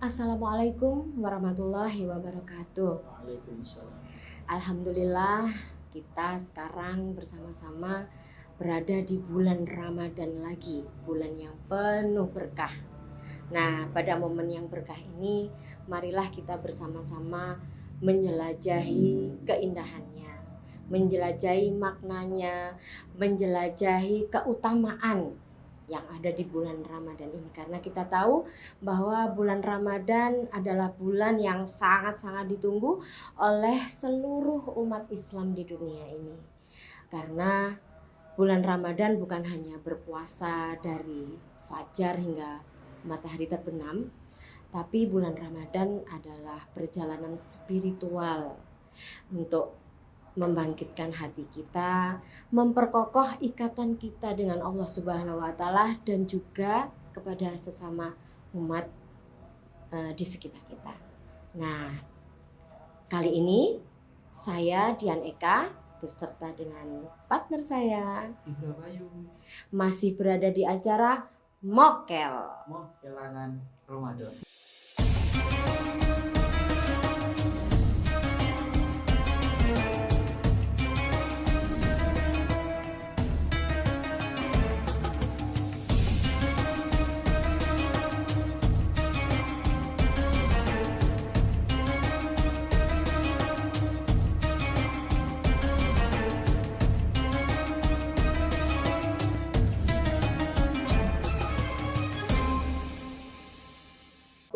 Assalamualaikum warahmatullahi wabarakatuh. Waalaikumsalam. Alhamdulillah kita sekarang bersama-sama berada di bulan Ramadan lagi, bulan yang penuh berkah. Nah, pada momen yang berkah ini, marilah kita bersama-sama menjelajahi keindahannya, menjelajahi maknanya, menjelajahi keutamaan yang ada di bulan Ramadan ini, karena kita tahu bahwa bulan Ramadan adalah bulan yang sangat-sangat ditunggu oleh seluruh umat Islam di dunia ini. Karena bulan Ramadan bukan hanya berpuasa dari fajar hingga matahari terbenam, tapi bulan Ramadan adalah perjalanan spiritual untuk membangkitkan hati kita, memperkokoh ikatan kita dengan Allah Subhanahu wa taala dan juga kepada sesama umat di sekitar kita. Nah, kali ini saya Dian Eka beserta dengan partner saya Ibra Bayu, masih berada di acara Mokel. Kelangan Ramadan.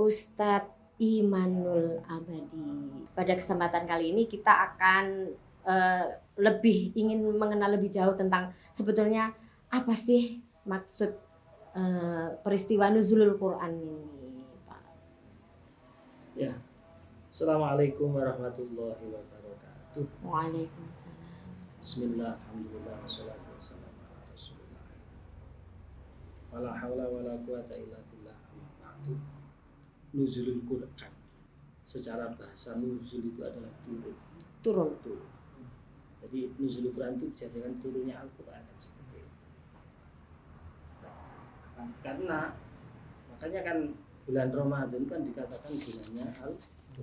Ustadz Imanul Abadi. Pada kesempatan kali ini kita akan lebih ingin mengenal lebih jauh tentang sebetulnya apa sih maksud peristiwa nuzulul Quran ini, Pak. Ya, Assalamualaikum warahmatullahi wabarakatuh. Waalaikumsalam. Bismillah, alhamdulillah, wassalatu wassalamu ala rasulillah. Wala hawla wala quwata illa billah, amma ba'du. Nuzulul Quran. Secara bahasa nuzul itu adalah turun. Jadi nuzulul Quran itu dijadikan turunnya Al-Quran seperti itu. Nah, karena makanya kan bulan Ramadan kan dikatakan bulannya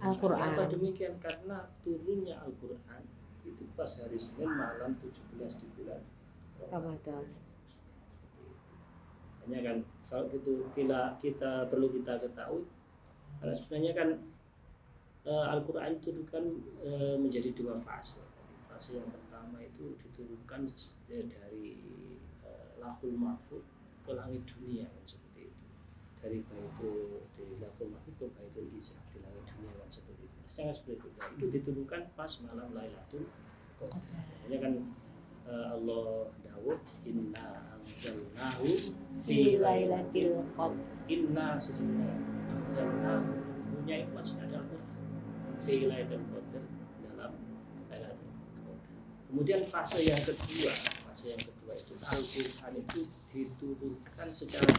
Al-Quran. Kenapa demikian? Karena turunnya Al-Quran itu pas hari Senin malam 17 di bulan Ramadan. Makanya kan kalau gitu kita perlu kita ketahui, karena sebenarnya kan Al-Quran diturunkan menjadi dua fase. Jadi fase yang pertama itu diturunkan dari Lauhul Mahfuz ke langit dunia kan seperti itu. Dari Lauhul Mahfuz ke Baitul Izzah di langit dunia kan seperti itu. Jangan seperti itu. Itu diturunkan pas malam Lailatul Qadar. Makanya kan Allah dawuh inna anzalnahu Fi lailatul qadar. Inna sesungguhnya anzalnahu punya itu maksudnya adalah Al-Quran fi lailatul qadar dalam lailatul qadar. Kemudian fase yang kedua itu Al-Quran itu diturunkan secara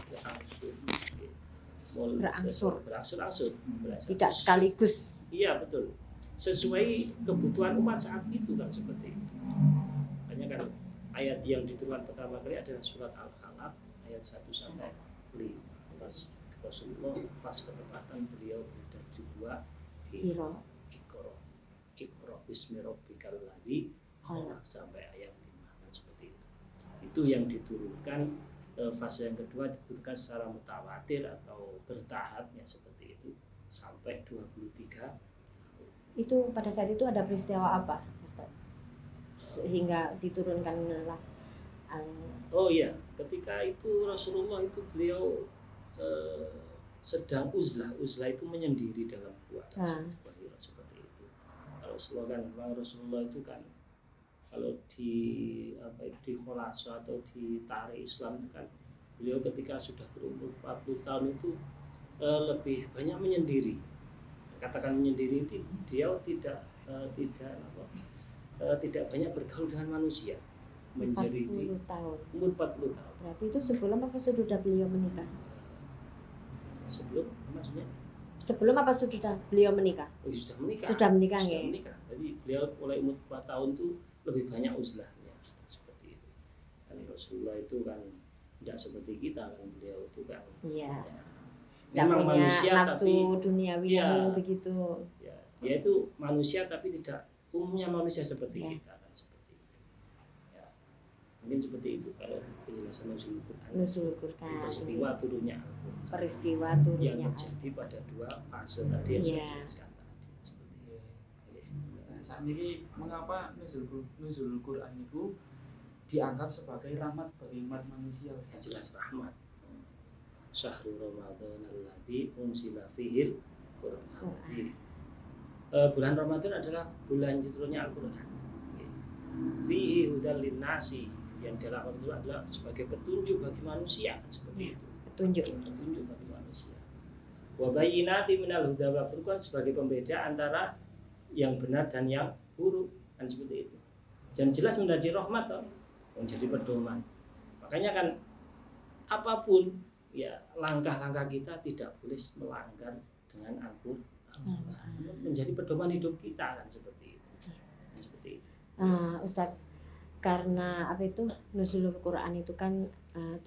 berangsur-angsur Tidak sekaligus. Iya betul, sesuai kebutuhan umat saat itu kan seperti itu. Makanya kan ayat yang diturunkan pertama kali adalah surat Al-Alaq ayat 1 sampai 5. Pas Rasulullah pas ketepatan beliau berada di gua Iqra bismi rabbikal ladzi khalaq sampai ayat 5 kan seperti itu. Itu yang diturunkan. Fase yang kedua diturunkan secara mutawatir atau bertahapnya seperti itu sampai 23. Itu pada saat itu ada peristiwa apa, Ustaz? Sehingga diturunkanlah Oh iya, ketika itu Rasulullah itu beliau sedang uzlah itu menyendiri dalam gua seperti itu. Rasulullah kan, Rasulullah itu kan kalau di khulaso atau di tarikh Islam itu kan beliau ketika sudah berumur 40 tahun itu lebih banyak menyendiri. Katakan menyendiri itu dia tidak banyak bergaul dengan manusia. Menjadi 40 tahun. Umur 40 tahun. Berarti itu sebelum apa sudah beliau menikah? Sebelum maksudnya? Sebelum apa sudah beliau menikah? Oh, sudah menikah. Sudah menikah ya. Sudah menikah. Jadi beliau mulai umur 4 tahun itu lebih banyak uzlahnya seperti itu. Dan Rasulullah itu kan tidak seperti kita kan, beliau itu kan. Iya. Ya, nggak memang punya manusia nafsu tapi duniawi ya, yang begitu. ya, dia itu manusia tapi tidak umumnya manusia seperti Ya. kita kan seperti itu. Ya, mungkin seperti itu kalau penjelasan nuzul Quran. Nuzul Quran. Peristiwa turunnya Al-Quran. Peristiwa yang turunnya terjadi pada dua fase tadi yang saya Iya. jelaskan tadi. Seperti itu. Nah, saat ini mengapa nuzul Quran itu dianggap sebagai rahmat bagi umat manusia? Ya, jelas rahmat. Syahrul Ramadan alladzi unzila fihil Quran. Jadi, bulan Ramadan adalah bulan turunnya Al-Quran. Fihi hudal linnasi, yang dalam itu adalah sebagai petunjuk bagi manusia seperti itu. petunjuk. Petunjuk bagi manusia. Wa bayyinati minal huda wa furqan, sebagai pembeda antara yang benar dan yang buruk, kan seperti itu. Dan jelas menjadi rahmat toh, menjadi pedoman. Makanya kan apapun ya langkah-langkah kita tidak boleh melanggar dengan Al-Quran. Menjadi pedoman hidup kita kan seperti itu. Kan seperti itu. Ustadz, karena apa itu nuzulul Quran itu kan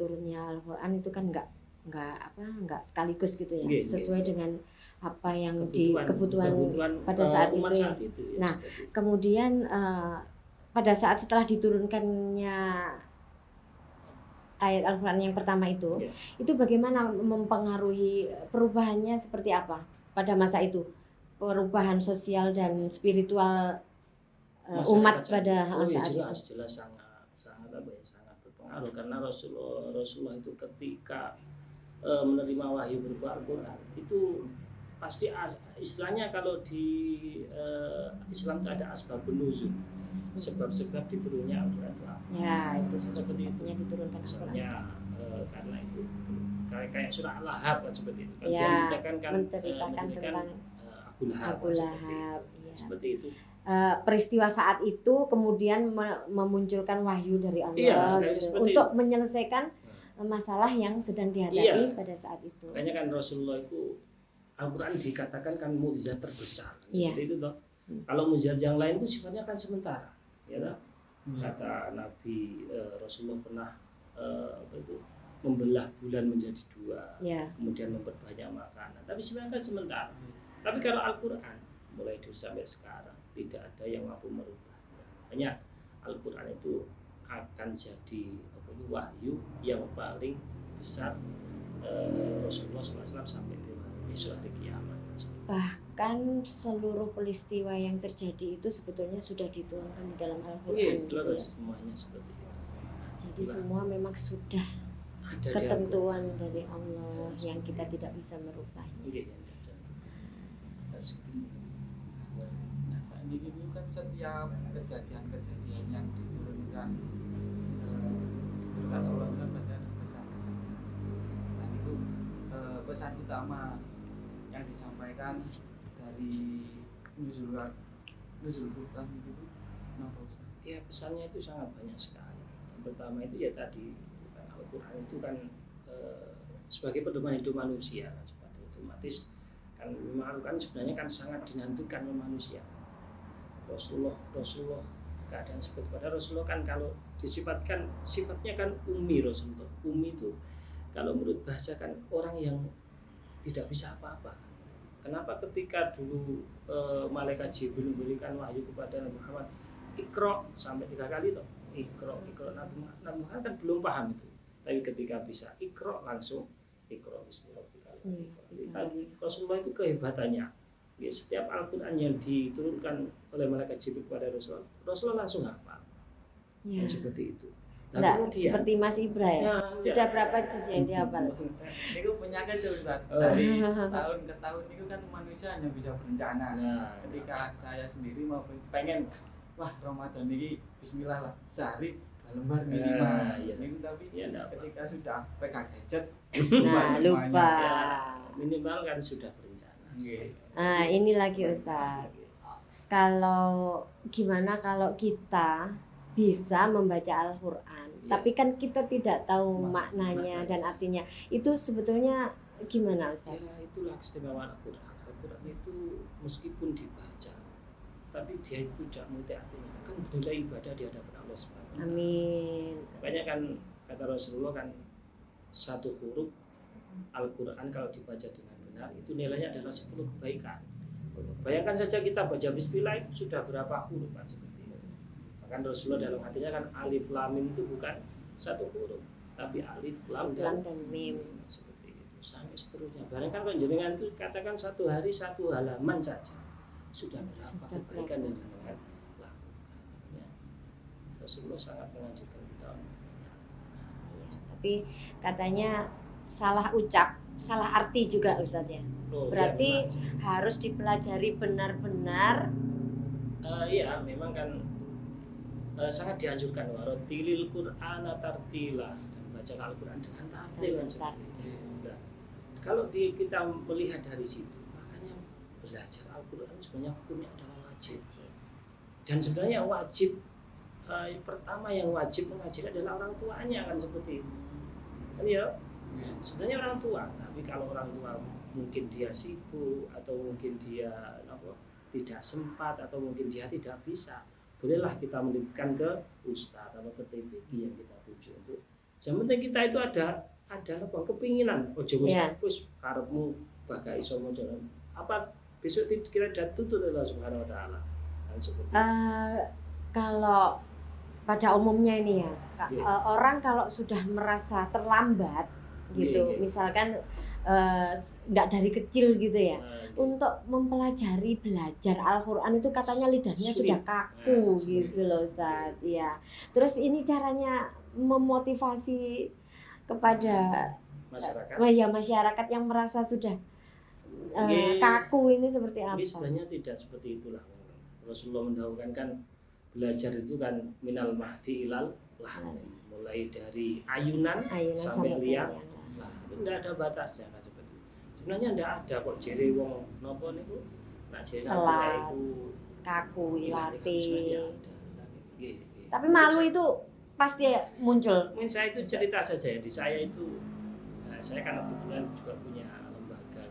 turunnya Al-Quran itu kan nggak sekaligus gitu ya, Nggih, sesuai nggih. dengan apa yang Kebutuhan pada saat umat itu ya. saat itu ya, Nah, seperti itu. Kemudian pada saat setelah diturunkannya ayat Al-Quran yang pertama itu, Iya. itu bagaimana mempengaruhi perubahannya seperti apa pada masa itu? Perubahan sosial dan spiritual umat Masyarakat pada saat itu. Oh ya saat jelas, itu. jelas sangat apa ya, sangat berpengaruh karena Rasulullah itu ketika menerima wahyu berupa Al-Quran itu pasti istilahnya kalau di Islam itu ada asbabun nuzul, sebab-sebab diturunnya Al-Quran itu apa? Ya, itu Seperti itu. sebabnya diturunkan Al-Quran. Misalnya karena itu kayak surah Al-Lahab kan seperti itu kan, Ya, dia menceritakan menceritakan tentang Abu Lahab, Abu Lahab. Ya. seperti itu. Peristiwa saat itu kemudian memunculkan wahyu dari Allah Iya, kayak gitu, seperti untuk itu. menyelesaikan masalah yang sedang dihadapi Iya. pada saat itu. Makanya kan Rasulullah itu Al-Quran dikatakan kan mukjizat terbesar. Iya. Seperti itu toh. Hmm. Kalau mukjizat yang lain itu sifatnya kan sementara, ya toh? Hmm. Kata Nabi Rasulullah pernah apa itu membelah bulan menjadi dua, Ya. kemudian memperbanyak makanan. Tapi sebenarnya kan sementara. Tapi kalau Al-Quran mulai dulu sampai sekarang tidak ada yang mampu merubah. Makanya Al-Quran itu akan jadi apa itu, wahyu yang paling besar Rasulullah SAW sampai besok hari kiamat. Bahkan seluruh peristiwa yang terjadi itu sebetulnya sudah dituangkan di dalam Al-Quran gitu ya. Semuanya seperti itu. Jadi semua memang sudah Ada di ketentuan dari Allah yang kita tidak bisa merubahnya. Iya, Nah, saat ini itu kan setiap kejadian-kejadian yang diturunkan Allah kan pasti ada pesan-pesan. Nah itu pesan utama yang disampaikan dari nuzul Quran itu apa Ustaz? Ya pesannya itu sangat banyak sekali. Yang pertama itu ya tadi Al-Quran itu kan sebagai pedoman hidup manusia kan, seperti otomatis kan memang Al-Quran sebenarnya kan sangat dinantikan oleh manusia. Rasulullah keadaan seperti pada Rasulullah kan kalau disifatkan sifatnya kan ummi. Rasulullah ummi itu kalau menurut bahasa kan orang yang tidak bisa apa-apa. Kenapa ketika dulu malaikat Jibril memberikan wahyu kepada Nabi Muhammad Iqra sampai 3 kali toh, Iqra Nabi Muhammad kan belum paham itu, tapi ketika bisa Iqra langsung Iqra bismillah. Rasulullah itu kehebatannya. Ya, setiap Al-Quran yang diturunkan oleh malaikat Jibril kepada Rasulullah langsung hafal. Ya. Seperti itu. Enggak, seperti Mas Ibra ya. Sudah berapa juz yang dihafal? Itu penyakit Ustaz. Dari tahun ke tahun itu kan manusia hanya bisa berencana. Ketika saya sendiri mau pengen wah Ramadan ini bismillah lah sehari 2 lembar minimal. Ini tapi ketika sudah pegang gadget lupa. Minimal kan sudah berencana. Nah, ini lagi Ustaz. Kalau gimana kalau kita bisa membaca Al-Quran, tapi kan kita tidak tahu maknanya dan artinya. Itu sebetulnya gimana Ustaz? Ya, itulah keistimewaan Al-Quran. Al-Quran itu meskipun dibaca, tapi dia itu tidak mengerti artinya. Kan bernilai ibadah di hadapan Allah SWT. Amin. Makanya kan kata Rasulullah kan satu huruf Al-Quran kalau dibaca dengan benar itu nilainya adalah 10 kebaikan. Bayangkan saja kita baca bismillah itu sudah berapa huruf kan seperti itu. Bahkan Rasulullah dalam hatinya kan alif lam mim itu bukan satu huruf, tapi alif lam dan mim seperti itu sampai seterusnya. Bayangkan kalau jenengan itu katakan satu hari satu halaman saja sudah berapa kebaikan yang jenengan lakukan. Ya. Rasulullah sangat menganjurkan kita. Tapi katanya salah ucap, salah arti juga Ustadz ya. Berarti harus dipelajari benar-benar. Iya, memang kan sangat dianjurkan warotilil Qur'ana tartila, dan baca Al-Quran dengan tartil kan seperti itu. Nah, kalau kita melihat dari situ, makanya belajar Al-Quran sebenarnya hukumnya adalah wajib. Dan sebenarnya wajib pertama yang wajib mengajar adalah orang tuanya kan seperti itu. Kan ya, sebenarnya orang tua. Tapi kalau orang tua mungkin dia sibuk atau mungkin dia tidak sempat atau mungkin dia tidak bisa, bolehlah kita menitipkan ke ustadz atau ke TPG yang kita tuju untuk. Yang penting kita itu ada kepinginan. Ojo wis karepmu bagai iso maca apa besok kita dituntut oleh Allah Subhanahu wa taala. Dan seperti kalau pada umumnya ini ya, orang kalau sudah merasa terlambat gitu, misalkan nggak dari kecil gitu ya, untuk mempelajari belajar Al-Quran itu katanya lidahnya sudah kaku gitu loh Ustaz. Ya, terus ini caranya memotivasi kepada masyarakat yang merasa sudah kaku ini seperti apa? Sebenarnya tidak seperti itulah. Rasulullah mendahulukan kan belajar itu kan minal mahdi ilal lahdi, mulai dari ayunan sampai liang. Nah, itu tidak ada batasnya kan seperti itu. Sebenarnya tidak ada kok jere wong nopo niku nak jere itu kaku ilati. Tapi malu itu pasti muncul. Mungkin saya itu cerita saja ya, di saya itu saya kan kebetulan juga punya lembaga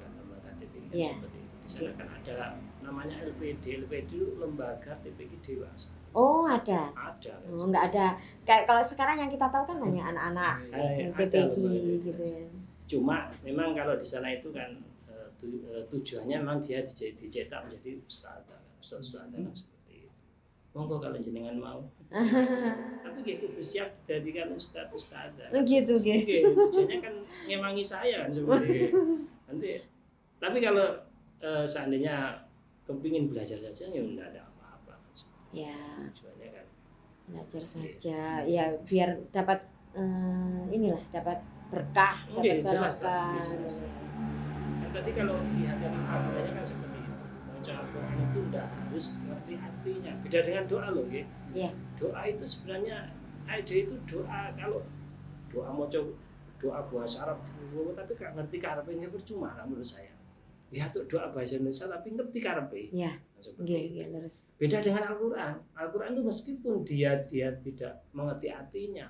TPG seperti itu. Di sana kan ada namanya LPD itu lembaga TPG dewasa. Oh ada. Ada. Oh nggak ada. Kayak kalau sekarang yang kita tahu kan hanya anak-anak TPG gitu ya. Cuma memang kalau di sana itu kan tujuannya memang dia dicetak menjadi ustadz kan seperti itu. Monggo kalau jenengan mau. Tapi gitu siap dijadikan ustadz. Gitu. Tujuannya kan ngemangi saya kan seperti itu. Nanti. Tapi kalau seandainya kepingin belajar saja ya tidak ada apa-apa. Ya. Tujuannya kan belajar saja ya biar dapat inilah dapat berkah, dapat barokah. Kan tadi kalau lihat dari formulanya kan seperti itu. Baca Al-Quran itu tidak harus ngerti artinya. Beda dengan doa loh, nggih. Iya. Doa itu sebenarnya ada itu doa kalau doa doa bahasa Arab tapi gak ngerti karepnya percuma lah menurut saya. Lihat doa bahasa Indonesia tapi ngerti karepe. Iya. Iya, lurus. Beda dengan Al-Quran. Al-Quran itu meskipun dia tidak mengerti artinya,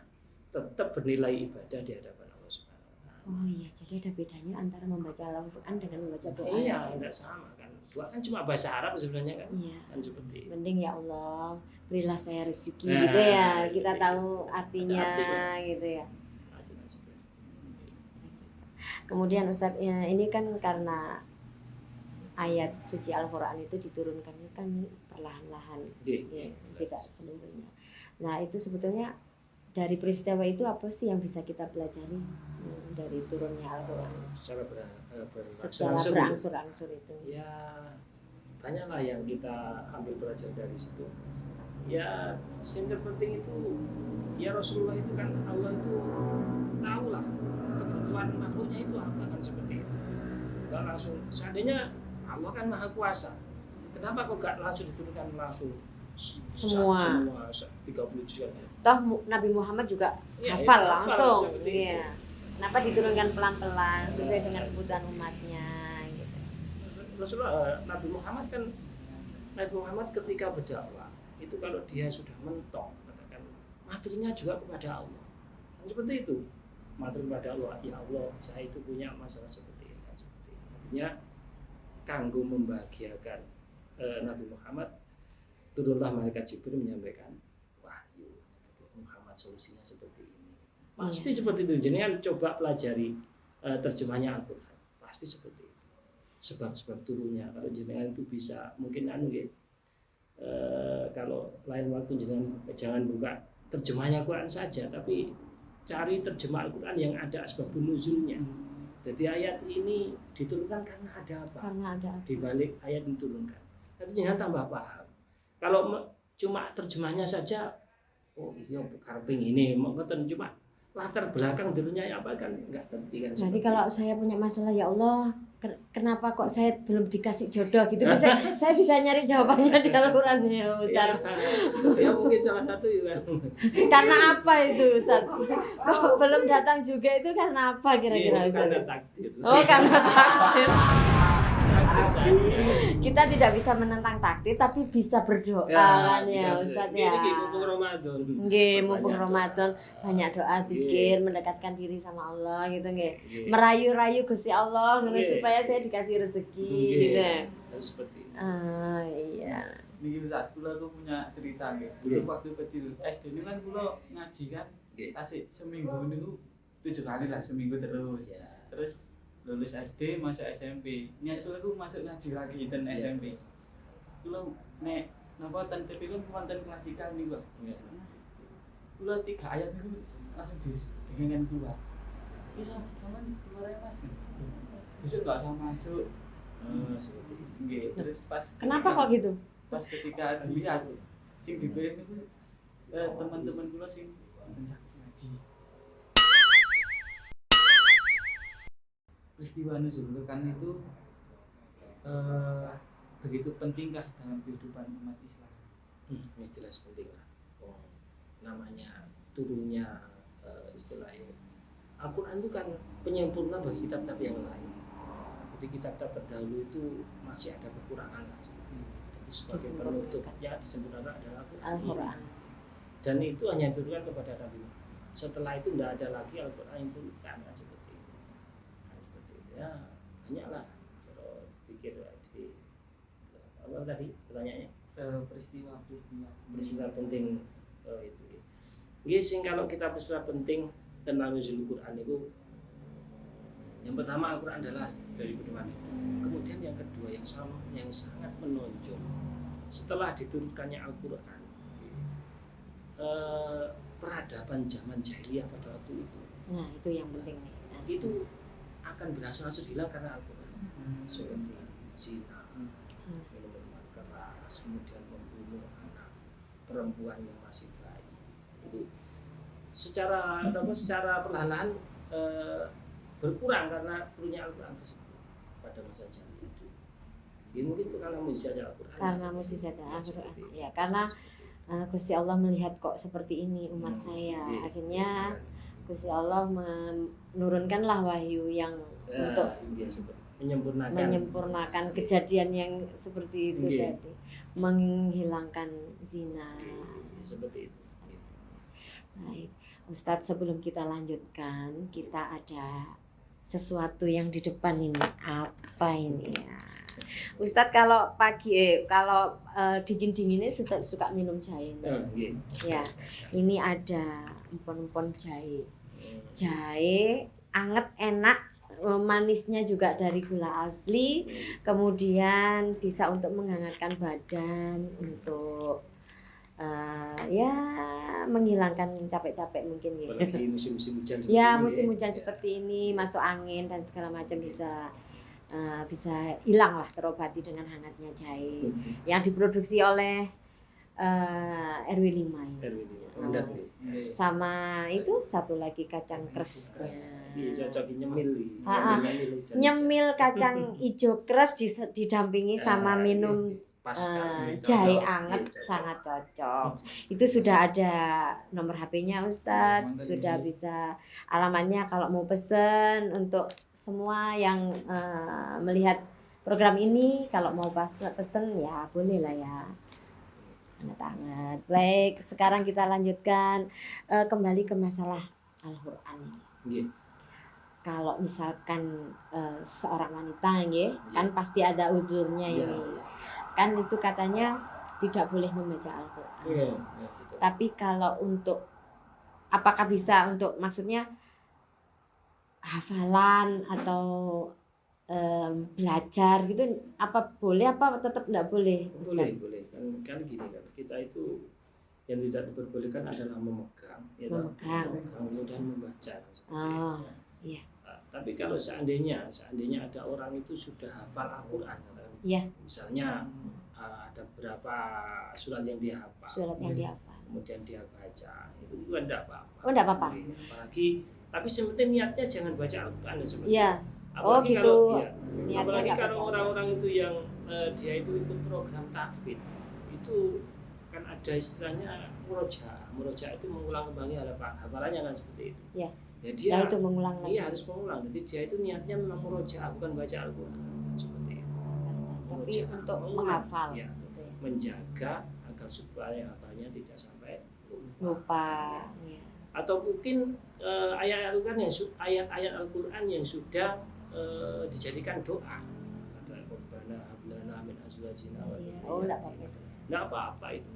tetap bernilai ibadah di hadapan Allah Subhanahu wa taala. Oh iya, jadi ada bedanya antara membaca Al-Quran dengan membaca doa. Iya, tidak sama kan. Doa kan cuma bahasa Arab sebenarnya kan. Iya. Kan seperti itu. Mending ya Allah, berilah saya rezeki gitu ya. Kita tahu artinya gitu ya. Kemudian Ustadz, ini kan karena ayat suci Al-Quran itu diturunkan kan perlahan-lahan, ya, tidak seluruhnya. Nah itu sebetulnya dari peristiwa itu apa sih yang bisa kita pelajari dari turunnya Al-Quran? Secara berangsur-angsur itu. Ya banyaklah yang kita ambil pelajaran dari situ. Ya yang terpenting itu ya Rasulullah itu kan Allah itu tahu lah kebutuhan makhluknya itu apa kan seperti itu. Enggak langsung seandainya Allah kan maha kuasa. Kenapa kok gak langsung diturunkan langsung semua 30 juz? Toh Nabi Muhammad juga hafal langsung. Iya. Kenapa diturunkan pelan-pelan sesuai dengan kebutuhan umatnya gitu. Rasulullah Nabi Muhammad ketika berdakwah itu kalau dia sudah mentok katakan maturnya juga kepada Allah. Kan seperti itu. Matur kepada Allah, ya Allah, saya itu punya masalah seperti ini. Artinya kanggo membahagiakan Nabi Muhammad turunlah malaikat Jibril menyampaikan wahyu Muhammad solusinya seperti ini pasti seperti itu. Jadi kan coba pelajari terjemahnya Al-Quran. Pasti seperti itu. Sebab-sebab turunnya kalau jenengan itu bisa mungkin kalau lain waktu jangan buka terjemahnya Al-Quran saja, tapi cari terjemah Al-Quran yang ada asbabun nuzulnya. Jadi ayat ini diturunkan karena ada apa? Karena ada apa? Di balik ayat diturunkan. Nanti jangan tambah paham. Kalau cuma terjemahnya saja, oh iya karping ini, cuma latar belakang turunnya apa kan nggak ngerti kan. Nanti kalau saya punya masalah, ya Allah, kenapa kok saya belum dikasih jodoh gitu? Saya bisa nyari jawabannya di Al-Quran ya Ustaz. Ya mungkin salah satu juga. Karena apa itu Ustaz? Kok belum datang juga itu karena apa kira-kira Ustaz? Karena takdir. Oh, karena takdir. Takdir saja. Kita tidak bisa menentang takdir, tapi bisa berdoa kan ya Ustaz ya. Ini mumpung Ramadan. Nggih, mumpung Ramadan banyak doa zikir, mendekatkan diri sama Allah gitu nggih. Merayu-rayu Gusti Allah supaya saya dikasih rezeki gitu. Seperti itu. Ah iya. Niki Ustaz, kula tuh punya cerita nggih. Dulu waktu kecil SD ini kan kula ngaji kan. Kasih seminggu niku 7 kali lah seminggu terus. Terus lulus SD masuk SMP. Niat kula ku masuk ngaji lagi ten SMP. Kula nek napa ten TV kan konten klasikal nih, Pak. Kula 3 ayat niku langsung digengen keluar. Sama keluar ya Mas. Besok enggak usah masuk. Seperti itu. Nggih, terus pas Kenapa kok gitu? pas ketika dilihat sing dipilih itu teman-teman kula sing mboten saged ngaji. Peristiwa nuzul Quran itu begitu pentingkah dalam kehidupan umat Islam? Ini jelas penting lah. Namanya turunnya istilahnya Al-Quran itu kan penyempurna bagi kitab-kitab yang lain. Jadi kitab-kitab terdahulu itu masih ada kekurangan lah seperti itu. Jadi sebagai penutup ya disempurnakan adalah Al-Quran. Dan itu hanya diturunkan kepada Nabi. Setelah itu tidak ada lagi Al-Quran itu kan seperti itu. Ya banyaklah kalau pikir di apa tadi pertanyaannya peristiwa penting itu. Jadi kalau kita peristiwa penting tentang nuzul Quran itu, yang pertama Al-Quran adalah dari pedoman itu. Kemudian yang kedua yang sangat menonjol setelah diturunkannya Al-Quran, peradaban zaman jahiliyah pada waktu itu. Nah itu yang penting nih. Itu akan berangsur-angsur hilang karena Al-Quran. Seperti zina, minuman keras, kemudian membunuh anak perempuan yang masih bayi. Itu secara perlahan-lahan berkurang karena turunnya Al-Quran tersebut pada masa jahiliyah itu. Ya, mungkin itu karena mukjizat Al-Quran. Karena mukjizat Al-Quran. Ya karena Gusti Allah melihat kok seperti ini umat saya. Akhirnya Gusti Allah menurunkanlah wahyu yang untuk menyempurnakan kejadian yang seperti itu tadi, menghilangkan zina. Seperti itu. Baik, Ustadz, sebelum kita lanjutkan, kita ada sesuatu yang di depan ini. Apa ini ya? Ustadz kalau kalau dingin-dinginnya suka minum jahe. Ya, ini ada empon-empon jahe. Jahe anget, enak, manisnya juga dari gula asli. Kemudian bisa untuk menghangatkan badan, untuk ya menghilangkan capek-capek mungkin ya. Apalagi musim-musim hujan seperti ya ini. Musim hujan seperti ini, masuk angin dan segala macam bisa hilang lah, terobati dengan hangatnya jahe yang diproduksi oleh RW5 ya. Sama itu satu lagi kacang kres. Iya, cocok nyemil. Nyemil kacang hijau kres didampingi sama minum jahe anget, sangat cocok. Itu sudah ada nomor HP-nya Ustadz, sudah bisa alamatnya kalau mau pesen. Untuk semua yang melihat program ini, kalau mau pesen ya boleh lah ya. Anget-anget. Baik, sekarang kita lanjutkan kembali ke masalah Al-Quran ini. Kalau misalkan seorang wanita kan pasti ada uzurnya ini. Kan itu katanya tidak boleh membaca Al-Quran. Tapi kalau untuk apakah bisa untuk, maksudnya hafalan atau belajar gitu, apa boleh apa tetap enggak boleh, Ustaz? Boleh kan gini kan, kita itu yang tidak diperbolehkan adalah memegang, ya toh? Memegang. Kemudian membaca. Oh, iya. Tapi kalau seandainya ada orang itu sudah hafal Al-Quran, Iya. misalnya ada berapa surat yang dia hafal, Surat yang dihafal. kemudian dia baca, itu juga tidak apa-apa. Oh, enggak apa-apa. Apalagi, tapi sebenarnya niatnya jangan baca Al-Quran sebenarnya. Iya. Oh, Apalagi gitu. kalau, ya, Niatnya apalagi enggak kalau baca. orang-orang itu yang dia itu ikut program tahfidz, itu kan ada istilahnya muroja itu mengulang kembali hafalannya kan seperti itu. Ya. Ya dia Nah, itu mengulang lagi. Iya, harus mengulang. Jadi dia itu niatnya memang muroja, bukan baca Al-Quran seperti itu. Tapi Muroja, untuk mengulang. menghafal Ya, gitu ya. menjaga agar supaya hafalnya tidak sampai Lupa. Ya. Atau mungkin ayat-ayat Al-Quran yang sudah dijadikan doa. Kata Rabbana hab lana min azwajina wa Iya. Oh, enggak apa-apa itu. Enggak apa-apa itu.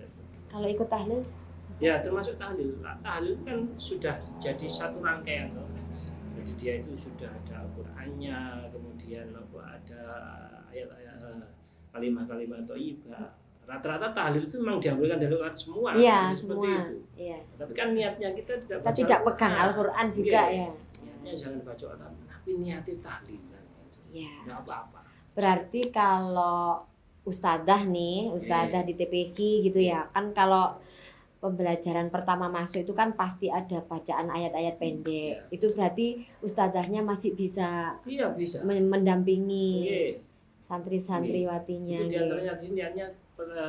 Kalau ikut tahlil? Ya, termasuk tahlil. Tahlil kan sudah jadi satu rangkaian. Jadi dia itu sudah ada Al-Qur'annya, kemudian ada ayat-ayat kalimat-kalimat thayyibah. Rata-rata tahlil itu memang diambilkan dari Al-Quran semua. Iya, seperti semua. itu. Iya. Tapi kan niatnya kita Kita baca tidak Al-Quran. pegang Al-Quran juga Iya. ya. Niatnya jangan baca Al-Quran, tapi niatnya tahlilan. Iya. Enggak apa-apa. Berarti kalau ustadzah di TPQ gitu ya, kan kalau pembelajaran pertama masuk itu kan pasti ada bacaan ayat-ayat pendek. Iya. Itu berarti ustadzahnya masih bisa Iya, bisa. mendampingi Iya. santri-santriwatinya. Itu Nggih. diantaranya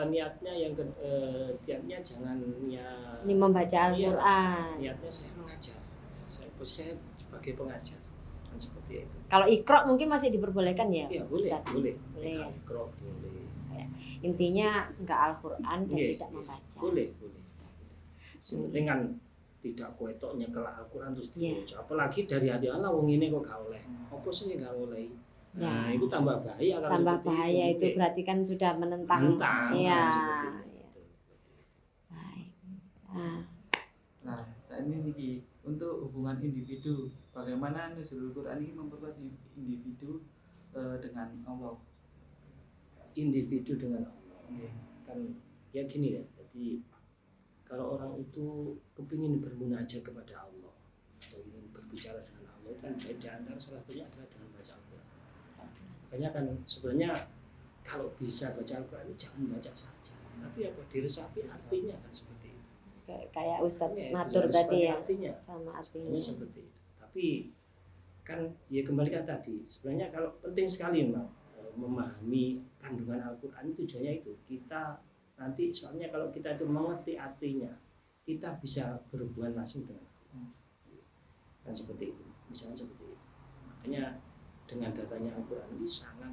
niatnya yang niatnya jangan Ini membaca Iya. Al-Quran. Niatnya saya mengajar. Saya sebagai pengajar. Kan seperti itu. Kalau ikro mungkin masih diperbolehkan ya, Iya, boleh, Ustaz? boleh. Boleh ya? Ikro, boleh. Intinya enggak Al-Quran dan Iya, tidak membaca. Boleh. Yang penting kan tidak koetok nyekel Al-Quran terus Iya. dibaca. Apalagi dari hati Allah wong ini kok gak oleh. Apa sih gak oleh? Nah, Ya. itu tambah bahaya kalau Tambah seperti bahaya itu Oke. berarti kan sudah menentang. Menentang, Iya. seperti itu. Baik. Ah, Nah, saat ini Niki, untuk hubungan individu, bagaimana Nuzulul Quran ini memperkuat individu dengan Allah? Individu dengan Allah. Kan ya gini ya. Jadi kalau orang itu kepingin bermunajat kepada Allah atau ingin berbicara dengan Allah kan di antara salah satunya adalah dengan baca Al-Quran. Makanya kan sebenarnya kalau bisa baca Al-Quran jangan baca saja, tapi apa diresapi artinya kan seperti itu. kayak Ustadz Ya, matur diresapi tadi ya, artinya. sama Sebenarnya artinya. seperti itu. Tapi kan ya kembali kan tadi sebenarnya kalau penting sekali memang memahami kandungan Al-Quran tujuannya itu kita nanti soalnya kalau kita itu mengerti artinya kita bisa berhubungan langsung dengan Allah. Kan seperti itu, misalnya seperti itu. Makanya dengan datanya Al-Quran ini sangat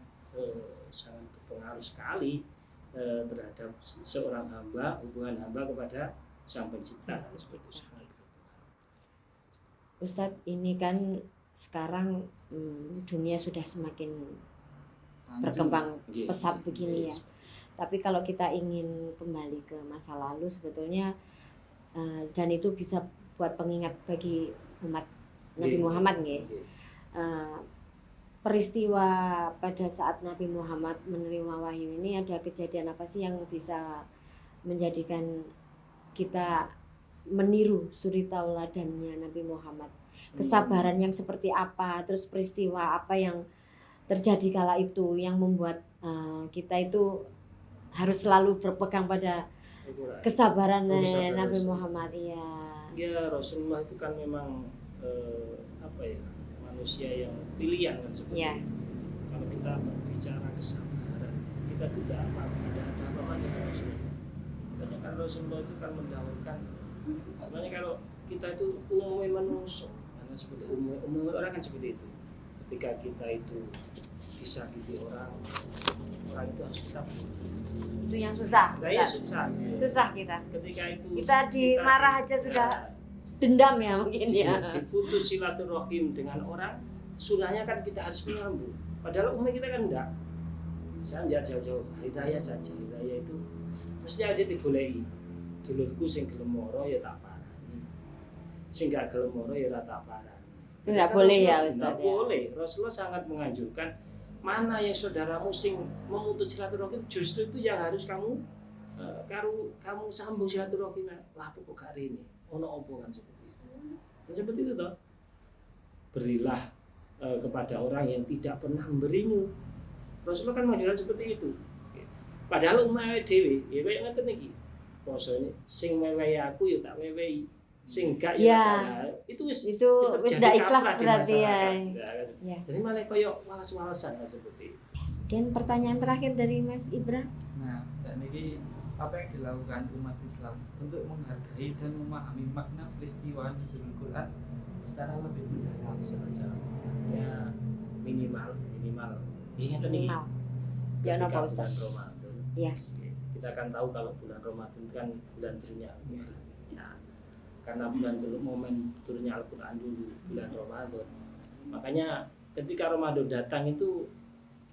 berpengaruh sekali terhadap seorang hamba, hubungan hamba kepada Sang Pencipta kan seperti itu sangat berpengaruh. Ustadz, ini kan sekarang dunia sudah semakin berkembang Iya, pesat begini iya, ya. Tapi kalau kita ingin kembali ke masa lalu sebetulnya dan itu bisa buat pengingat bagi umat Nabi Iya, Muhammad nggih. iya. Peristiwa pada saat Nabi Muhammad menerima wahyu ini ada kejadian apa sih yang bisa menjadikan kita meniru suri tauladannya Nabi Muhammad? Kesabaran yang seperti apa, terus peristiwa apa yang terjadi kala itu yang membuat kita itu harus selalu berpegang pada kesabaran Kesabaran Nabi Rasul. Muhammad ya. Ya Rasulullah itu kan memang apa ya, manusia yang pilihan kan seperti Ya. itu. Kalau kita berbicara kesabaran, kita tidak ada apa-apa dengan Rasulullah. Makanya kan Rasulullah itu kan mendahulukan. Sebenarnya kalau kita itu umumnya manusia, karena seperti umum orang kan seperti itu. Ketika kita itu disakiti orang itu harus kita Itu yang susah. Nah, ya susah. Susah kita. Ketika itu Kita dimarah aja sudah dendam ya mungkin ya. diputus silaturahim dengan orang, sunahnya kan kita harus menyambung. Padahal umumnya kita kan enggak. Saya enggak jauh-jauh hari raya saja. Hari raya itu mesti aja digoleki. Dulurku sing gelem moro ya tak parani. Sing gak gelem moro ya ora tak parani. Nggak boleh ya Ustaz. Nggak boleh. Rasulullah sangat menganjurkan mana yang saudaramu sing memutus silaturahim, justru itu yang harus kamu kamu sambung silaturahim. Lah kok hari ini ono opo kan seperti itu. Dan seperti itu toh. Berilah kepada orang yang tidak pernah memberimu. Rasulullah kan mengajarkan seperti itu. Padahal umat dhewe ya koyo ngoten iki. Posone sing mewehi aku ya tak wewehi. Sing gak ya itu wis ndak ikhlas berarti ya. Ya. Jadi malah koyo walas-walasan seperti itu. Dan pertanyaan terakhir dari Mas Ibra. Nah, dan ini apa yang dilakukan umat Islam untuk menghargai dan memahami makna peristiwa nuzulul Quran secara lebih mendalam Semacam ya minimal. Ingat nih. Minimal. Ya napa Ustaz? Bulan Ramadan. Iya. Kita akan tahu kalau bulan Ramadan kan bulan turunnya Al-Quran. Ya. Karena bulan momen turunnya Al-Quran dulu bulan Ramadan. Makanya ketika Ramadan datang itu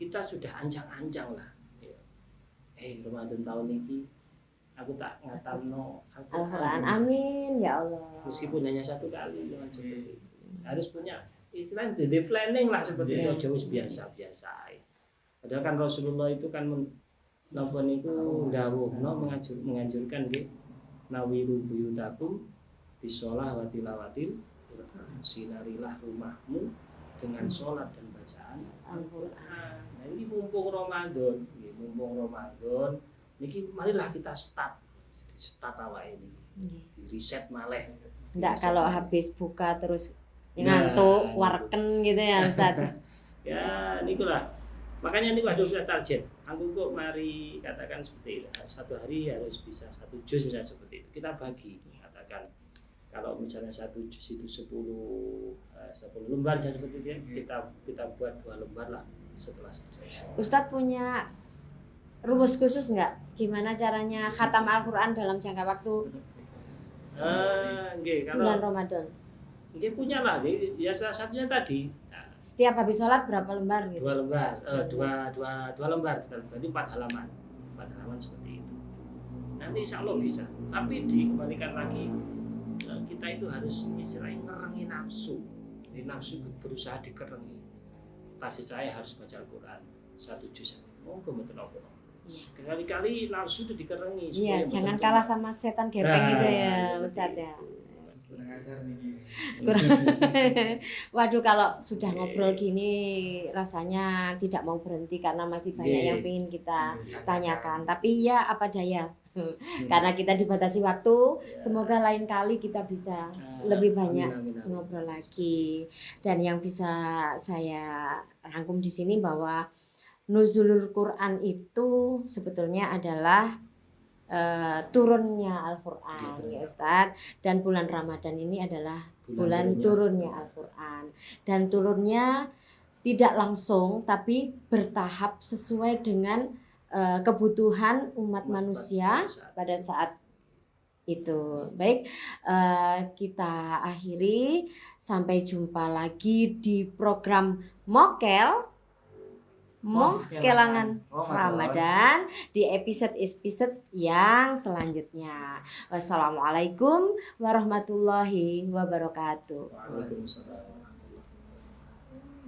kita sudah ancang-ancang lah. Ramadan tahun ini aku tak ngatamno Al-Quran. Amin ya Allah. Meskipun hanya satu kali dengan seperti itu. Harus punya istilahnya di planning lah seperti itu, jauh biasa. Padahal kan Rasulullah itu kan napa niku dawuhna menganjurkan nggih nawiru buyutakum bisolah wa tilawatil Quran. Sinarilah rumahmu dengan sholat dan bacaan Al-Quran. Nah ini mumpung Ramadan, niki marilah kita start awake ini. Di reset malih. Enggak kalau habis buka terus ngantuk, warken gitu ya Ustaz. Ya nikulah. Makanya ini waduh kita target. Aku kok mari katakan seperti itu. Satu hari harus bisa 1 juz misalnya seperti itu. Kita bagi katakan kalau misalnya 1 juz itu 10 lembar seperti itu ya. Kita buat 2 lembar lah setelah selesai. Ustadz punya rumus khusus nggak? Gimana caranya khatam Al-Quran dalam jangka waktu kalau bulan Ramadan? Nggih punya lah. Ya salah satunya tadi. Setiap habis sholat berapa lembar gitu? 2 lembar. 2 lembar. Berarti 4 halaman. 4 halaman seperti itu. Nanti insya Allah bisa. Tapi dikembalikan lagi kita itu harus istilahnya ngerengi nafsu. Jadi nafsu berusaha dikerengi. Tadi saya harus baca Al-Quran 1 juz. Monggo mboten apa. Sekali-kali nafsu itu dikerengi. Iya, jangan kalah sama setan gepeng gitu ya Ustadz ya. Kurang ajar nih. Waduh kalau sudah ngobrol gini rasanya tidak mau berhenti karena masih banyak yang ingin kita tanyakan. Tapi ya apa daya. Karena kita dibatasi waktu, semoga lain kali kita bisa lebih banyak ngobrol lagi. Dan yang bisa saya rangkum di sini bahwa nuzulul Quran itu sebetulnya adalah turunnya Al-Quran ya Ustadz, dan bulan Ramadan ini adalah bulan turunnya Al-Quran, dan turunnya tidak langsung tapi bertahap sesuai dengan kebutuhan umat manusia pada saat itu. Baik, kita akhiri, sampai jumpa lagi di program Kelangan Ramadan di episode yang selanjutnya. Wassalamualaikum warahmatullahi wabarakatuh. Waalaikumsalam.